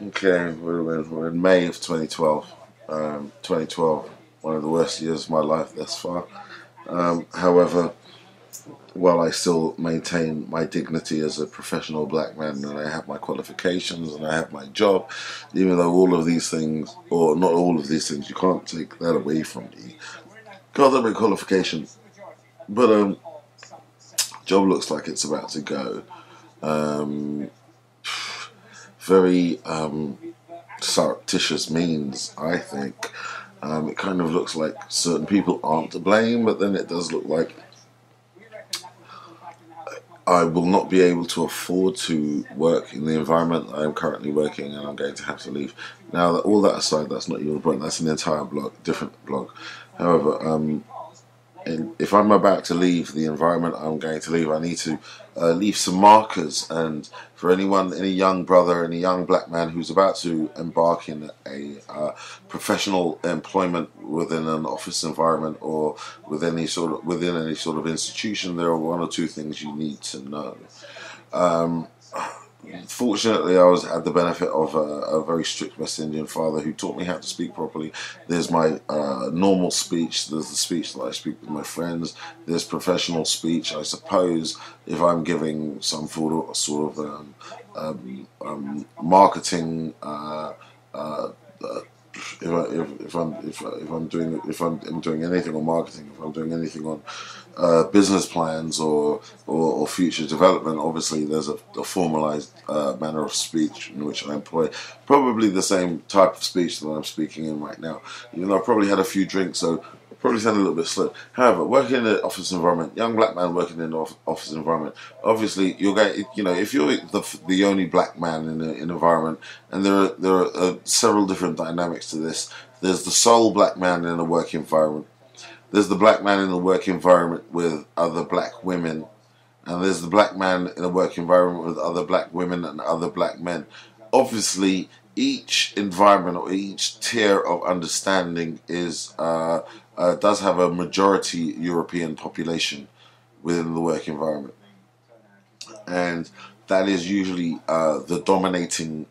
Okay, we're in May of 2012. 2012, one of the worst years of my life thus far. However, while I still maintain my dignity as a professional black man, and I have my qualifications and I have my job, even though all of these things, or not all of these things, you can't take that away from me. Got that my qualification, but job looks like it's about to go. Um, very surreptitious means, I think. It kind of looks like certain people aren't to blame, but then it does look like I will not be able to afford to work in the environment I am currently working, and I'm going to have to leave. Now, all that aside, that's not even the point. That's an entire blog, different blog. However, and if I'm about to leave the environment I'm going to leave, I need to leave some markers. And for anyone, any young brother, any young black man who's about to embark in a professional employment within an office environment or within any sort of institution, there are one or two things you need to know. Fortunately, I had the benefit of a very strict West Indian father who taught me how to speak properly. There's my normal speech. There's the speech that I speak with my friends. There's professional speech, I suppose, if I'm giving some sort of marketing. If I'm doing anything on marketing, if I'm doing anything on business plans or future development, obviously there's a formalized manner of speech in which I employ probably the same type of speech that I'm speaking in right now. Even though I probably had a few drinks, so I probably sound a little bit slow. However, working in an office environment, young black man working in an office environment, obviously you're going, if you're the only black man in an environment, and there are several different dynamics to this. There's the sole black man in a work environment. There's the black man in a work environment with other black women, and there's the black man in a work environment with other black women and other black men. Obviously, each environment or each tier of understanding does have a majority European population within the work environment, and that is usually the dominating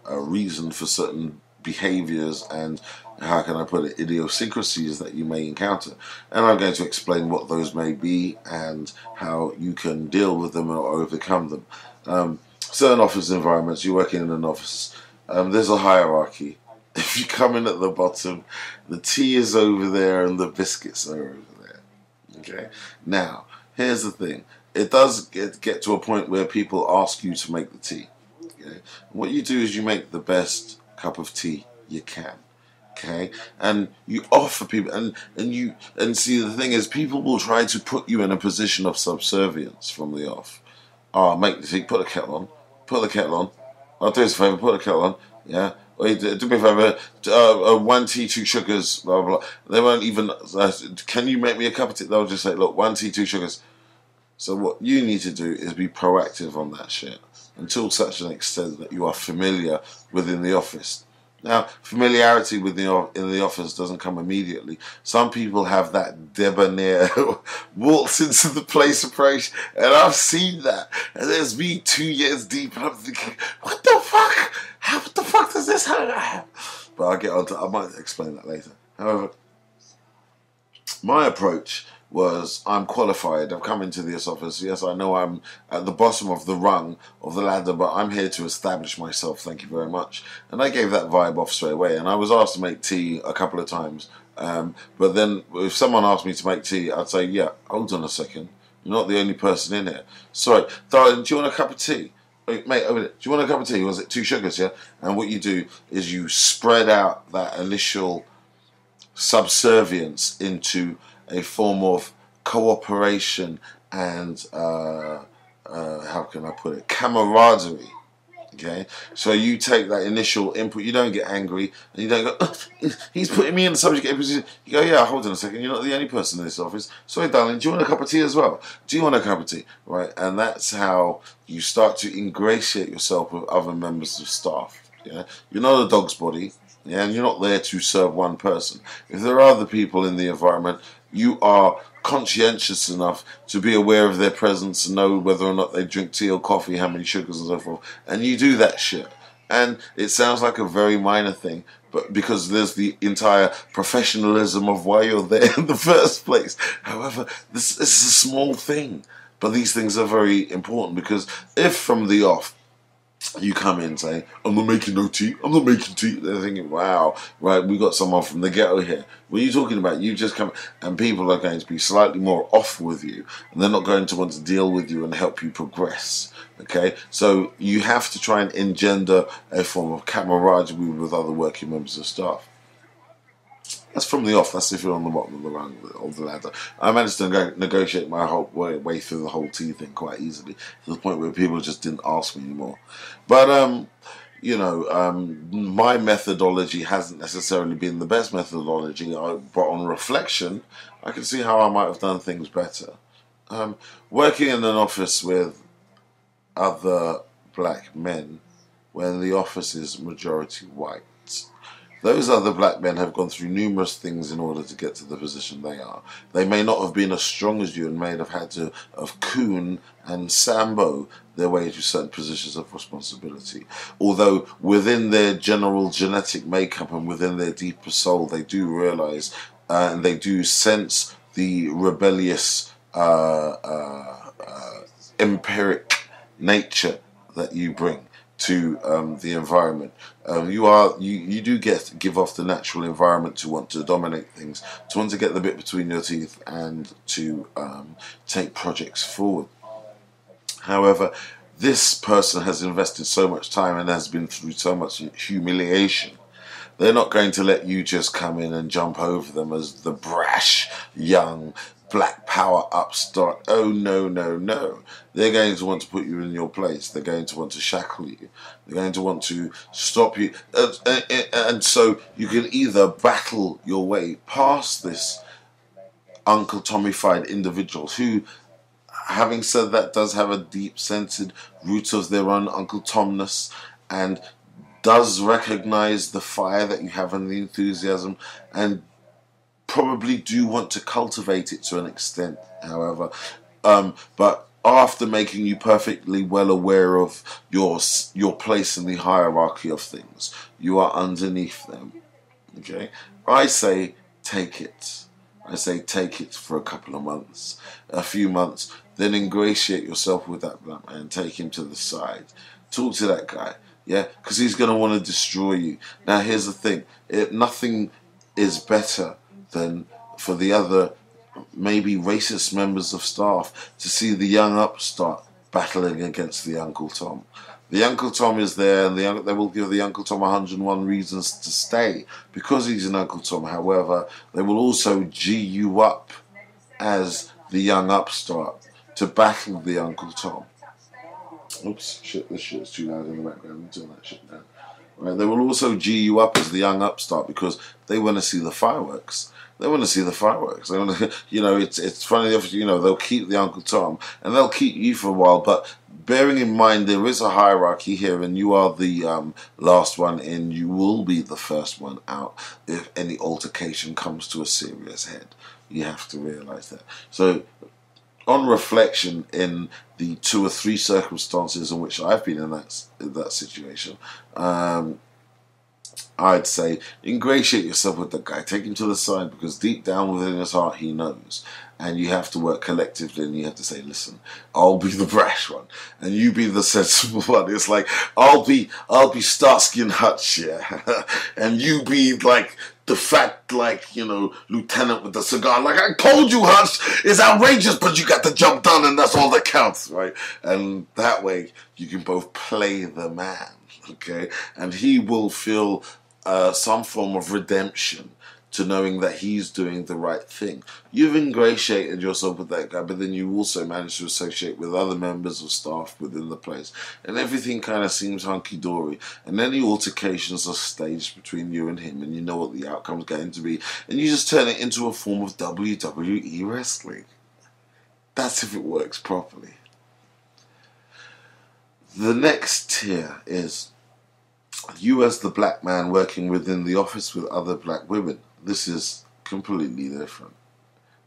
reason for certain behaviors and, how can I put it, idiosyncrasies that you may encounter. And I'm going to explain what those may be and how you can deal with them or overcome them. Certain office environments, you're working in an office, there's a hierarchy. If you come in at the bottom, the tea is over there and the biscuits are over there. Okay? Now, here's the thing. It does get to a point where people ask you to make the tea. Okay? What you do is you make the best cup of tea you can. Okay, and you offer people, and see, the thing is, people will try to put you in a position of subservience from the off. Oh, make the tea, put the kettle on, I'll do us a favour, put the kettle on, yeah. Wait, do me a favour, 1 tea, 2 sugars, blah, blah, blah. They won't even, can you make me a cup of tea? They'll just say, look, 1 tea, 2 sugars. So what you need to do is be proactive on that shit until such an extent that you are familiar within the office. Now, familiarity in the office doesn't come immediately. Some people have that debonair waltz into the place approach, and I've seen that. And there's me 2 years deep, and I'm thinking, what the fuck? What the fuck does this happen? But I'll get on to, I might explain that later. However, my approach was, I'm qualified, I've come into this office, yes, I know I'm at the bottom of the rung of the ladder, but I'm here to establish myself, thank you very much. And I gave that vibe off straight away, and I was asked to make tea a couple of times, but then if someone asked me to make tea, I'd say, yeah, hold on a second, you're not the only person in here. Sorry, darling, do you want a cup of tea? Mate, over there, do you want a cup of tea? Was it 2 sugars, yeah? And what you do is you spread out that initial subservience into a form of cooperation and how can I put it, camaraderie. Okay, so you take that initial input, you don't get angry, and you don't go, oh, he's putting me in the subject position. You go, yeah, hold on a second, you're not the only person in this office. Sorry, darling, do you want a cup of tea as well? Do you want a cup of tea? Right, and that's how you start to ingratiate yourself with other members of staff. Yeah, you're not a dog's body. Yeah, and you're not there to serve one person. If there are other people in the environment, you are conscientious enough to be aware of their presence and know whether or not they drink tea or coffee, how many sugars and so forth. And you do that shit. And it sounds like a very minor thing, but because there's the entire professionalism of why you're there in the first place. However, this is a small thing, but these things are very important, because if from the off you come in saying, I'm not making no tea, I'm not making tea, they're thinking, wow, right, we got someone from the ghetto here. What are you talking about? You just come, and people are going to be slightly more off with you, and they're not going to want to deal with you and help you progress. Okay, so you have to try and engender a form of camaraderie with other working members of staff. That's from the off. That's if you're on the bottom of the ladder. I managed to negotiate my whole way through the whole tea thing quite easily, to the point where people just didn't ask me anymore. But you know, my methodology hasn't necessarily been the best methodology. But on reflection, I can see how I might have done things better. Working in an office with other black men, when the office is majority white. Those other black men have gone through numerous things in order to get to the position they are. They may not have been as strong as you, and may have had to have coon and sambo their way to certain positions of responsibility. Although within their general genetic makeup and within their deeper soul, they do realize and they do sense the rebellious empiric nature that you bring to the environment. You do give off the natural environment to want to dominate things, to want to get the bit between your teeth, and to take projects forward. However, this person has invested so much time and has been through so much humiliation. They're not going to let you just come in and jump over them as the brash, young, black power upstart. Oh, no, no, no. They're going to want to put you in your place. They're going to want to shackle you. They're going to want to stop you. And so you can either battle your way past this Uncle Tommy-fied individuals who, having said that, does have a deep-centered root of their own Uncle Tomness, and does recognize the fire that you have and the enthusiasm, and probably do want to cultivate it to an extent, however. But after making you perfectly well aware of your place in the hierarchy of things, you are underneath them. Okay? I say take it. I say take it for a couple of months, a few months, then ingratiate yourself with that black man, take him to the side, talk to that guy. Yeah, because he's going to want to destroy you. Now, here's the thing. Nothing is better than for the other, maybe racist members of staff, to see the young upstart battling against the Uncle Tom. The Uncle Tom is there, and they will give the Uncle Tom 101 reasons to stay, because he's an Uncle Tom. However, they will also G you up as the young upstart to battle the Uncle Tom. Oops, shit, this shit's too loud in the background. I'm turn that shit down. Right, they will also G you up as the young upstart, because they want to see the fireworks. They want to see the fireworks. They want to, you know, it's funny, you know, they'll keep the Uncle Tom and they'll keep you for a while, but bearing in mind there is a hierarchy here, and you are the last one in. You will be the first one out if any altercation comes to a serious head. You have to realize that. So, on reflection, in the 2 or 3 circumstances in which I've been in that situation, I'd say ingratiate yourself with the guy. Take him to the side, because deep down within his heart he knows. And you have to work collectively, and you have to say, listen, I'll be the brash one, and you be the sensible one. It's like, I'll be Starsky and Hutch, yeah, and you be like the fat, like, you know, lieutenant with the cigar. Like, I told you, Hutch, it's outrageous, but you got the job done, and that's all that counts, right? And that way you can both play the man, okay? And he will feel some form of redemption to knowing that he's doing the right thing. You've ingratiated yourself with that guy, but then you also manage to associate with other members of staff within the place, and everything kind of seems hunky-dory, and any altercations are staged between you and him, and you know what the outcome's going to be, and you just turn it into a form of WWE wrestling. That's if it works properly. The next tier is you as the black man working within the office with other black women. This is completely different.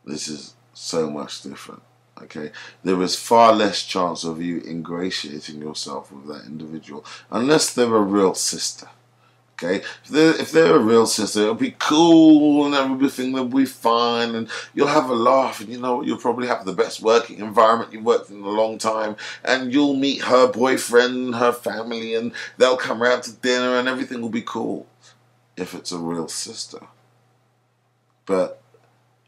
This is so much different. Okay, there is far less chance of you ingratiating yourself with that individual unless they're a real sister. Okay, if they're a real sister, it'll be cool and everything will be fine, and you'll have a laugh, and you know you'll probably have the best working environment you've worked in a long time, and you'll meet her boyfriend, her family, and they'll come round to dinner, and everything will be cool if it's a real sister. But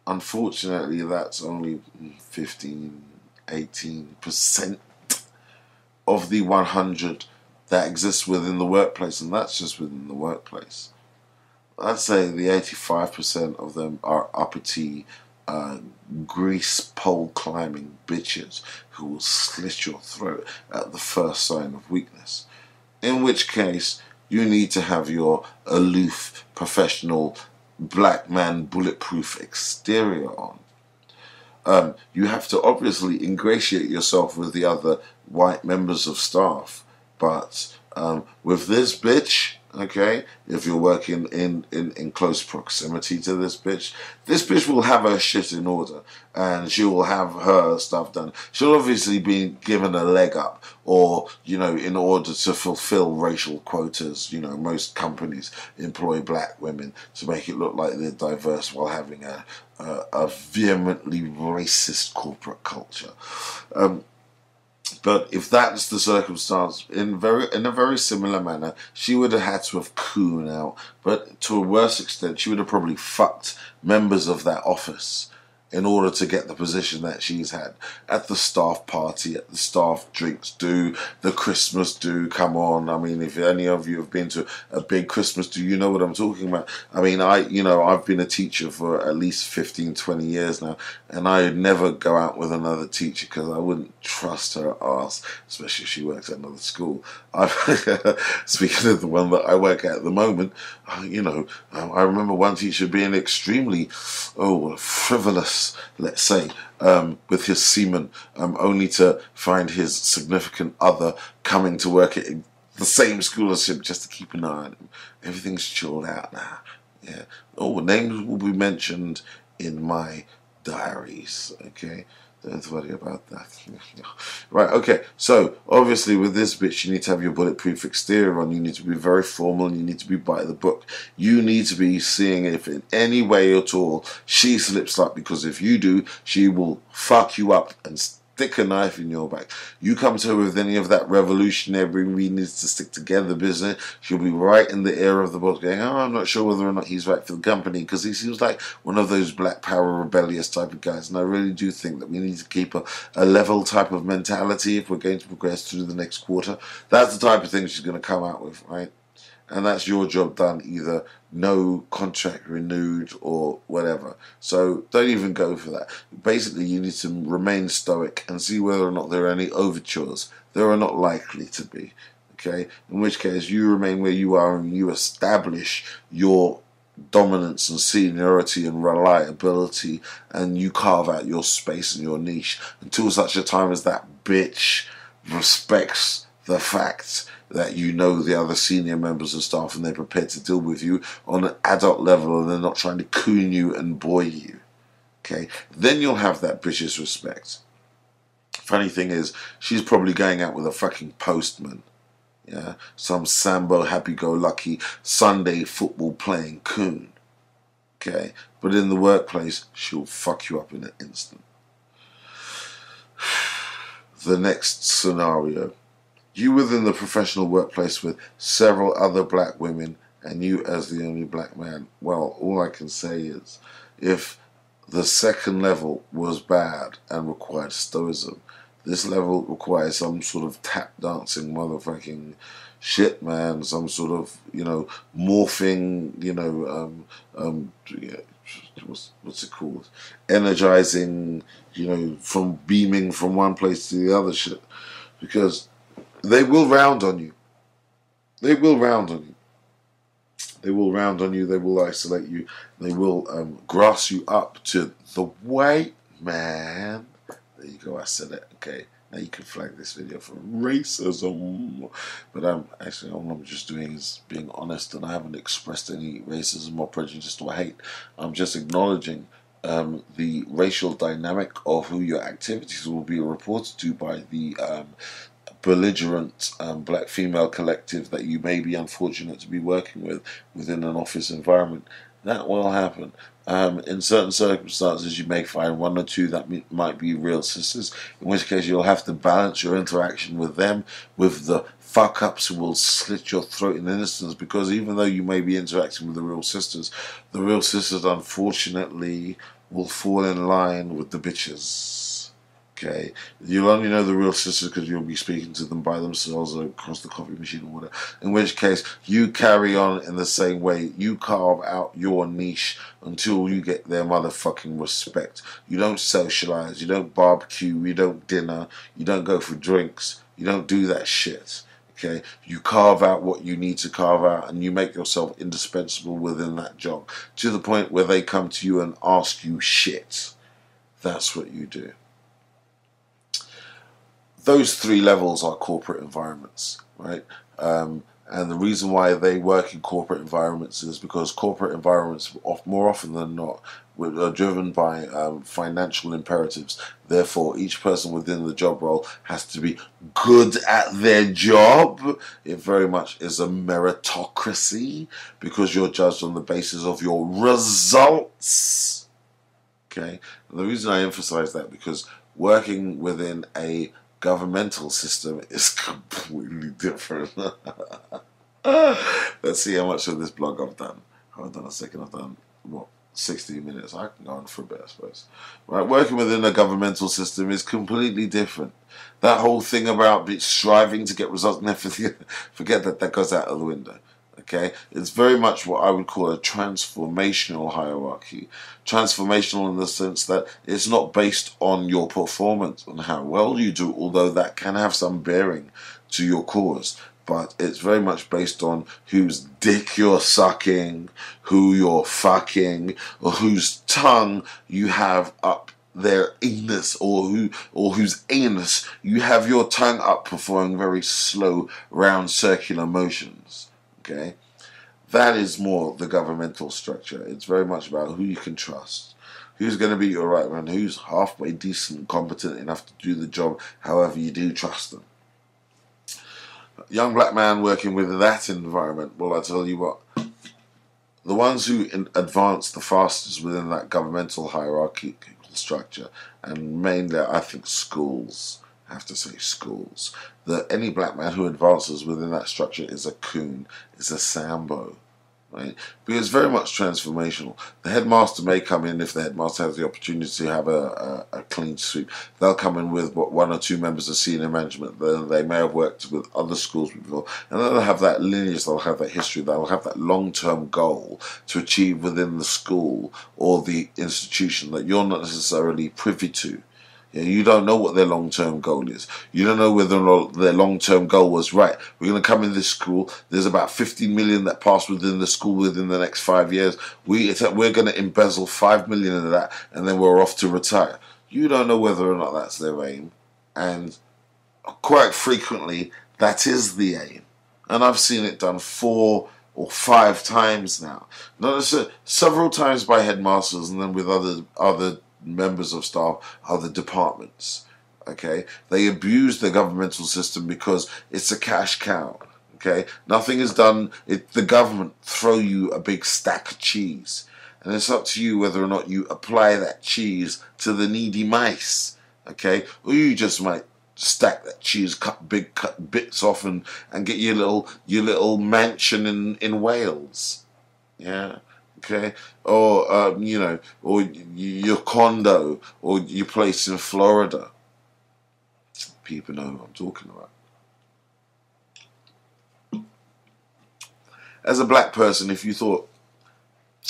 unfortunately, that's only 15, 18% of the 100 that exists within the workplace, and that's just within the workplace. I'd say the 85% of them are uppity, grease pole climbing bitches who will slit your throat at the first sign of weakness. In which case, you need to have your aloof, professional, black man bulletproof exterior on. You have to obviously ingratiate yourself with the other white members of staff, but with this bitch, okay, if you're working in close proximity to this bitch will have her shit in order, and she will have her stuff done. She'll obviously be given a leg up, or, you know, in order to fulfill racial quotas, you know, most companies employ black women to make it look like they're diverse while having a vehemently racist corporate culture. But if that's the circumstance, in a very similar manner, she would have had to have cooned out. But to a worse extent, she would have probably fucked members of that office in order to get the position that she's had at the staff party, at the staff drinks do, the Christmas do. Come on, I mean, if any of you have been to a big Christmas do, you know what I'm talking about. I mean, I've been a teacher for at least 15, 20 years now, and I'd never go out with another teacher because I wouldn't trust her ass, especially if she works at another school. Speaking of the one that I work at the moment, I remember one teacher being extremely, frivolous, let's say, with his semen, only to find his significant other coming to work at the same school as him just to keep an eye on him. Everything's chilled out now. Yeah. Oh, names will be mentioned in my diaries. Okay. Don't worry about that. Right, okay. So, obviously, with this bitch, you need to have your bulletproof exterior on. You need to be very formal, and you need to be by the book. You need to be seeing if in any way at all she slips up, because if you do, she will fuck you up and stick a knife in your back. You come to her with any of that revolutionary, we need to stick together business, she'll be right in the ear of the boss going, oh, I'm not sure whether or not he's right for the company, because he seems like one of those black power rebellious type of guys. And I really do think that we need to keep a level type of mentality if we're going to progress through the next quarter. That's the type of thing she's going to come out with, right? And that's your job done, either no contract renewed or whatever. So don't even go for that. Basically, you need to remain stoic and see whether or not there are any overtures. There are not likely to be. Okay? In which case, you remain where you are and you establish your dominance and seniority and reliability, and you carve out your space and your niche until such a time as that bitch respects the fact that you know the other senior members of staff and they're prepared to deal with you on an adult level and they're not trying to coon you and boy you. Okay? Then you'll have that British respect. Funny thing is, she's probably going out with a fucking postman. Yeah? Some Sambo happy-go-lucky Sunday football playing coon. Okay? But in the workplace, she'll fuck you up in an instant. The next scenario. You within the professional workplace with several other black women and you as the only black man. Well, all I can say is, if the second level was bad and required stoicism, this level requires some sort of tap dancing motherfucking shit, man. Some sort of, morphing, what's it called? Energizing, from beaming from one place to the other shit. Because they will round on you. They will round on you. They will round on you. They will isolate you. They will grass you up to the white man. There you go. I said it. Okay. Now you can flag this video for racism. But actually, all I'm just doing is being honest, and I haven't expressed any racism or prejudice or hate. I'm just acknowledging the racial dynamic of who your activities will be reported to by the belligerent black female collective that you may be unfortunate to be working with within an office environment. That will happen. In certain circumstances, you may find one or two that might be real sisters, in which case you'll have to balance your interaction with them with the fuck-ups who will slit your throat in an instance, because even though you may be interacting with the real sisters unfortunately will fall in line with the bitches. Okay, you'll only know the real sisters because you'll be speaking to them by themselves or across the coffee machine or whatever. In which case, you carry on in the same way. You carve out your niche until you get their motherfucking respect. You don't socialize. You don't barbecue. You don't dinner. You don't go for drinks. You don't do that shit. Okay, you carve out what you need to carve out, and you make yourself indispensable within that job to the point where they come to you and ask you shit. That's what you do. Those three levels are corporate environments, right? And the reason why they work in corporate environments is because corporate environments, more often than not, are driven by financial imperatives. Therefore, each person within the job role has to be good at their job. It very much is a meritocracy because you're judged on the basis of your results. Okay? And the reason I emphasize that because working within a governmental system is completely different. Let's see how much of this blog I've done. Hold on a second, I've done, what, 16 minutes. I can go on for a bit, I suppose. Right, working within a governmental system is completely different. That whole thing about striving to get results and everything, forget that, that goes out of the window. Okay, it's very much what I would call a transformational hierarchy. Transformational in the sense that it's not based on your performance and how well you do, although that can have some bearing to your cause. But it's very much based on whose dick you're sucking, who you're fucking, or whose tongue you have up their anus, or whose anus you have your tongue up performing very slow round circular motions. Okay, that is more the governmental structure. It's very much about who you can trust, who's going to be your right man, who's halfway decent, competent enough to do the job. However, you do trust them. Young black man working with that environment. Well, I tell you what, the ones who advance the fastest within that governmental hierarchical structure, and mainly I think schools. I have to say schools. That any black man who advances within that structure is a coon, is a Sambo, right? Because it's very much transformational. The headmaster may come in, if the headmaster has the opportunity to have a clean sweep, they'll come in with one or two members of senior management. Then they may have worked with other schools before, and they'll have that lineage, they'll have that history, they'll have that long-term goal to achieve within the school or the institution that you're not necessarily privy to. You don't know what their long-term goal is. You don't know whether or not their long-term goal was right. We're going to come in this school. There's about 15 million that pass within the school within the next 5 years. We're going to embezzle 5 million of that, and then we're off to retire. You don't know whether or not that's their aim. And quite frequently, that is the aim. And I've seen it done 4 or 5 times now. Not necessarily, several times by headmasters, and then with other members of staff, other departments. Okay, they abuse the governmental system because it's a cash cow. Okay, nothing is done. The government throw you a big stack of cheese, and it's up to you whether or not you apply that cheese to the needy mice. Okay, or you just might stack that cheese, cut bits off, and get your little mansion in Wales. Yeah. Okay, or or your condo, or your place in Florida. People know what I'm talking about. As a black person, if you thought,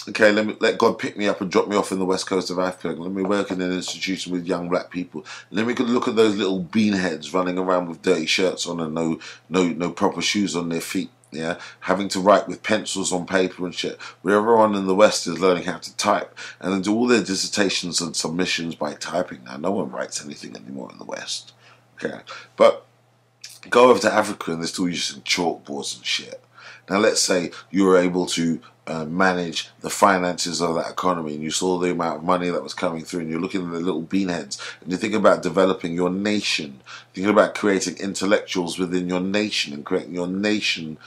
okay, let God pick me up and drop me off in the west coast of Africa, let me work in an institution with young black people, and then we could look at those little beanheads running around with dirty shirts on and no proper shoes on their feet. Yeah, having to write with pencils on paper and shit, where everyone in the West is learning how to type and then do all their dissertations and submissions by typing. Now, no one writes anything anymore in the West. Okay, but go over to Africa and they're still using chalkboards and shit. Now, let's say you were able to manage the finances of that economy, and you saw the amount of money that was coming through, and you're looking at the little beanheads, and you think about developing your nation, thinking about creating intellectuals within your nation and creating your nation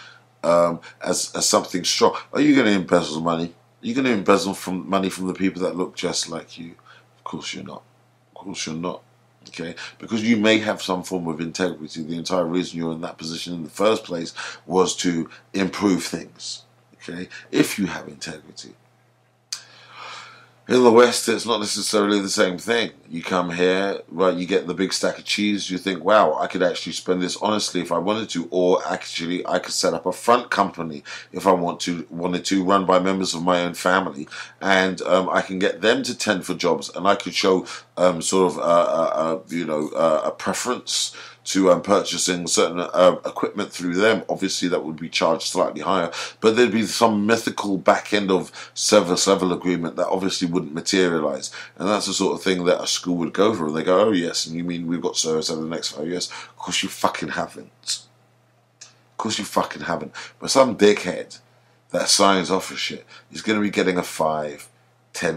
as something strong. Are you going to embezzle money? Are you going to embezzle money from the people that look just like you? Of course you're not. Of course you're not. Okay, because you may have some form of integrity. The entire reason you're in that position in the first place was to improve things. Okay, if you have integrity. In the West, it's not necessarily the same thing. You come here, right, you get the big stack of cheese, you think, wow, I could actually spend this honestly if I wanted to, or actually I could set up a front company if I wanted to, run by members of my own family, and I can get them to tend for jobs, and I could show sort of a preference to purchasing certain equipment through them. Obviously that would be charged slightly higher, but there'd be some mythical back end of service level agreement that obviously wouldn't materialize, and that's the sort of thing that a school would go for, and they go, oh yes, and you mean we've got service over the next 5 years? Of course you fucking haven't. Of course you fucking haven't. But some dickhead that signs off for shit is going to be getting a 5-10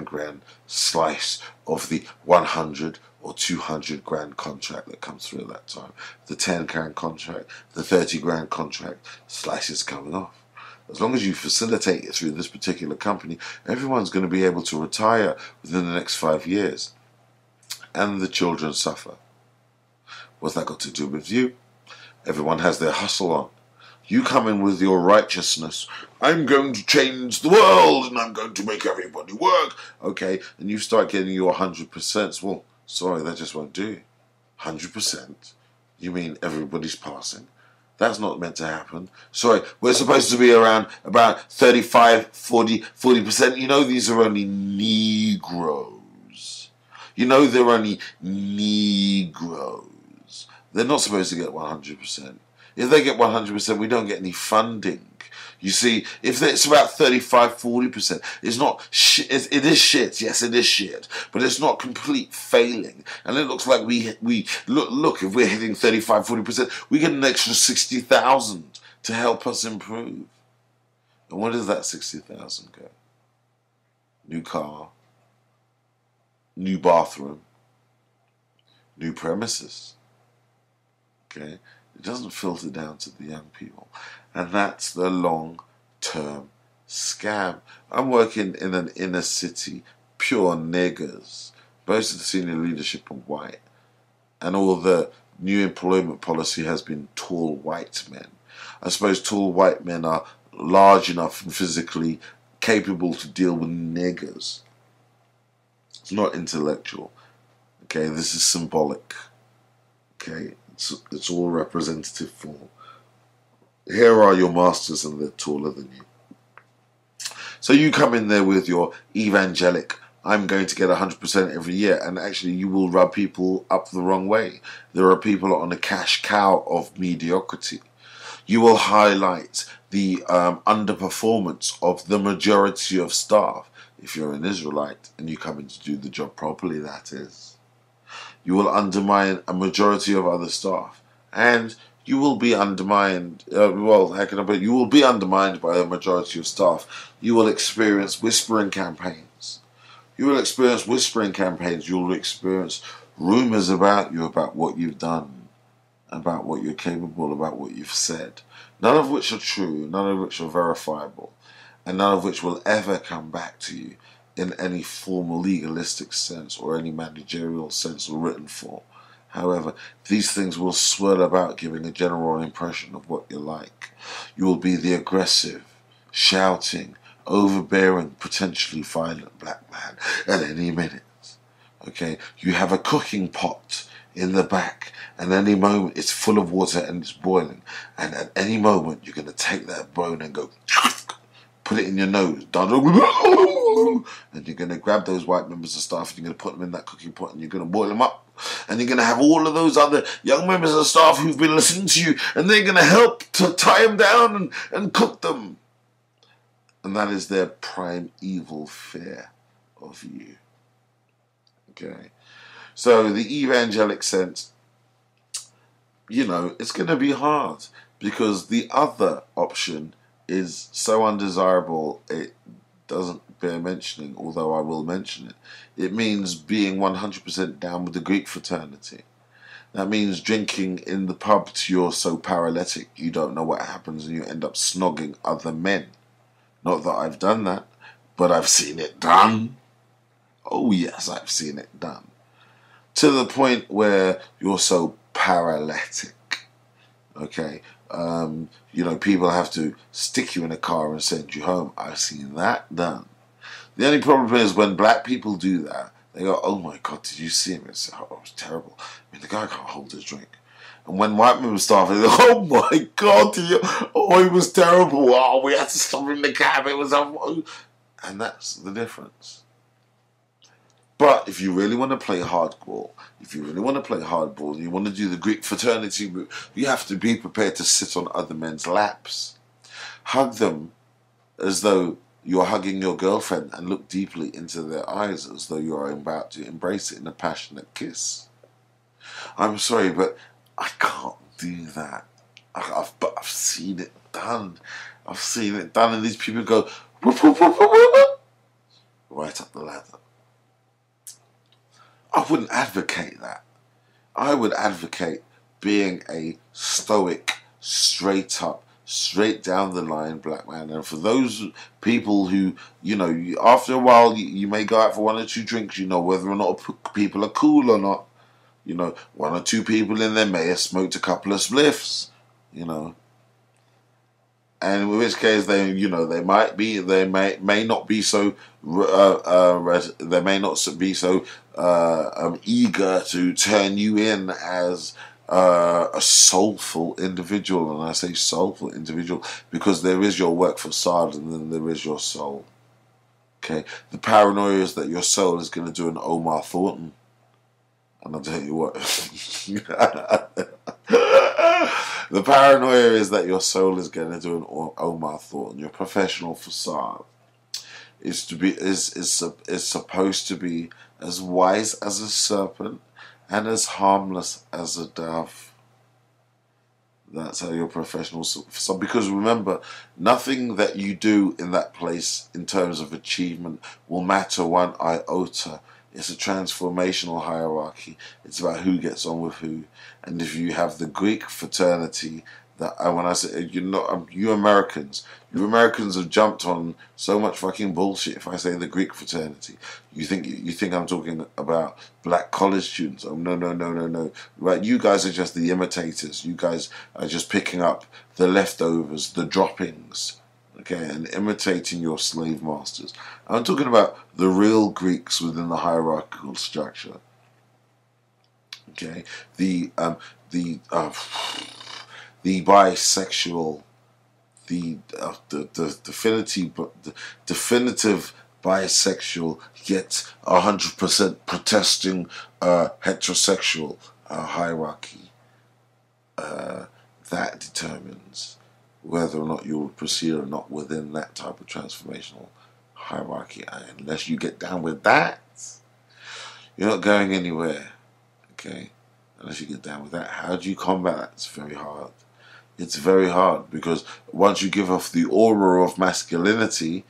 grand slice of the 100 or 200 grand contract that comes through at that time. The 10 grand contract, the 30 grand contract, slices coming off. As long as you facilitate it through this particular company, everyone's going to be able to retire within the next 5 years. And the children suffer. What's that got to do with you? Everyone has their hustle on. You come in with your righteousness. I'm going to change the world and I'm going to make everybody work. Okay, and you start getting your 100%. Well, sorry, that just won't do. 100%? You mean everybody's passing? That's not meant to happen. Sorry, we're supposed to be around about 35, 40%. You know, these are only Negroes. You know, they're only Negroes. They're not supposed to get 100%. If they get 100%, we don't get any funding. You see, if it's about 35, 40%, it's not shit. It is shit. Yes, it is shit. But it's not complete failing. And it looks like we look, if we're hitting 35, 40%, we get an extra 60,000 to help us improve. And where does that 60,000 go? New car, new bathroom, new premises. Okay? It doesn't filter down to the young people. And that's the long-term scam. I'm working in an inner city, pure niggers. Most of the senior leadership are white. And all the new employment policy has been tall white men. I suppose tall white men are large enough and physically capable to deal with niggers. It's not intellectual. Okay, this is symbolic. Okay, it's all representative for. Here are your masters and they're taller than you. So you come in there with your evangelic, I'm going to get 100% every year, and actually you will rub people up the wrong way. There are people on a cash cow of mediocrity. You will highlight the underperformance of the majority of staff. If you're an Israelite and you come in to do the job properly, that is. You will undermine a majority of other staff, and you will be undermined. You will be undermined by a majority of staff. You will experience whispering campaigns. You will experience whispering campaigns. You will experience rumors about you, about what you've done, about what you're capable, about what you've said. None of which are true, none of which are verifiable, and none of which will ever come back to you in any formal legalistic sense or any managerial sense or written form. However, these things will swirl about, giving a general impression of what you're like. You will be the aggressive, shouting, overbearing, potentially violent black man at any minute. Okay, you have a cooking pot in the back, and any moment it's full of water and it's boiling, and at any moment you're going to take that bone and go put it in your nose, and you're going to grab those white members of staff and you're going to put them in that cooking pot and you're going to boil them up, and you're going to have all of those other young members of staff who've been listening to you, and they're going to help to tie them down and cook them. And that is their prime evil fear of you. Okay, so the evangelic sense, you know, it's going to be hard, because the other option is so undesirable it doesn't bear mentioning, although I will mention it. It means being 100% down with the Greek fraternity. That means drinking in the pub till you're so paralytic you don't know what happens and you end up snogging other men. Not that I've done that, but I've seen it done. Oh yes, I've seen it done. To the point where you're so paralytic. Okay, you know, people have to stick you in a car and send you home. I've seen that done. The only problem is when black people do that, they go, "Oh my God, did you see him?" It's, oh, it was terrible. I mean, the guy can't hold his drink. And when white men start, they go, "Oh my God, oh, he was terrible. Oh, we had to stop him in the cab. It was," and that's the difference. But if you really want to play hardball, and you want to do the Greek fraternity route, you have to be prepared to sit on other men's laps. Hug them as though you're hugging your girlfriend and look deeply into their eyes as though you're about to embrace it in a passionate kiss. I'm sorry, but I can't do that. But I've seen it done. I've seen it done, and these people go whoop, whoop, whoop, whoop, whoop, right up the ladder. I wouldn't advocate that. I would advocate being a stoic, straight up, straight down the line black man. And for those people who, you know, after a while you may go out for one or two drinks, you know, whether or not people are cool or not. You know, one or two people in there may have smoked a couple of spliffs, you know. And in which case they, you know, they may not be so they may not be so eager to turn you in as a soulful individual. And I say soulful individual because there is your work facade and then there is your soul. Okay, the paranoia is that your soul is going to do an Omar Thornton, and I'll tell you what. The paranoia is that your soul is going to do an Omar Thornton. Your professional facade is supposed to be as wise as a serpent and as harmless as a dove. That's how your professional facade. Because remember, nothing that you do in that place in terms of achievement will matter one iota. It's a transformational hierarchy. It's about who gets on with who. And if you have the Greek fraternity, that when I say you Americans have jumped on so much fucking bullshit. If I say the Greek fraternity, you think I'm talking about black college students? Oh no. Right, you guys are just the imitators. You guys are just picking up the leftovers, the droppings. Okay, and imitating your slave masters. I'm talking about the real Greeks within the hierarchical structure. Okay, the bisexual, the definitive bisexual, yet 100% protesting heterosexual hierarchy. That determines whether or not you will proceed or not within that type of transformational hierarchy. And unless you get down with that, you're not going anywhere. Okay? Unless you get down with that. How do you combat that? It's very hard. It's very hard because once you give off the aura of masculinity,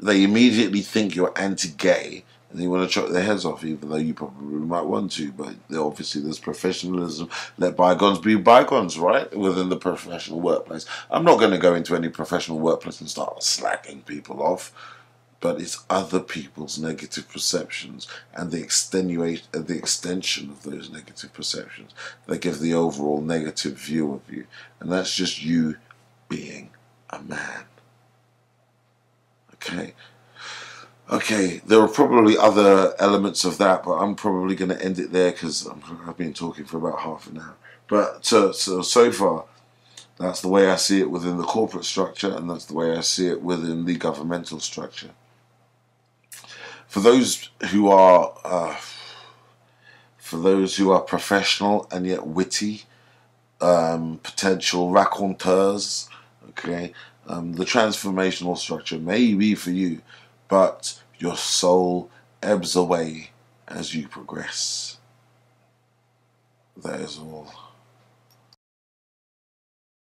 they immediately think you're anti-gay and they want to chop their heads off, even though you probably might want to. But obviously there's professionalism. Let bygones be bygones, right? Within the professional workplace. I'm not going to go into any professional workplace and start slacking people off. But it's other people's negative perceptions and the extension of those negative perceptions that give the overall negative view of you. And that's just you being a man. Okay, there are probably other elements of that, but I'm probably going to end it there because I've been talking for about half an hour. But so far, that's the way I see it within the corporate structure, and that's the way I see it within the governmental structure. For those who are professional and yet witty, potential raconteurs, okay, the transformational structure may be for you, but your soul ebbs away as you progress. That is all.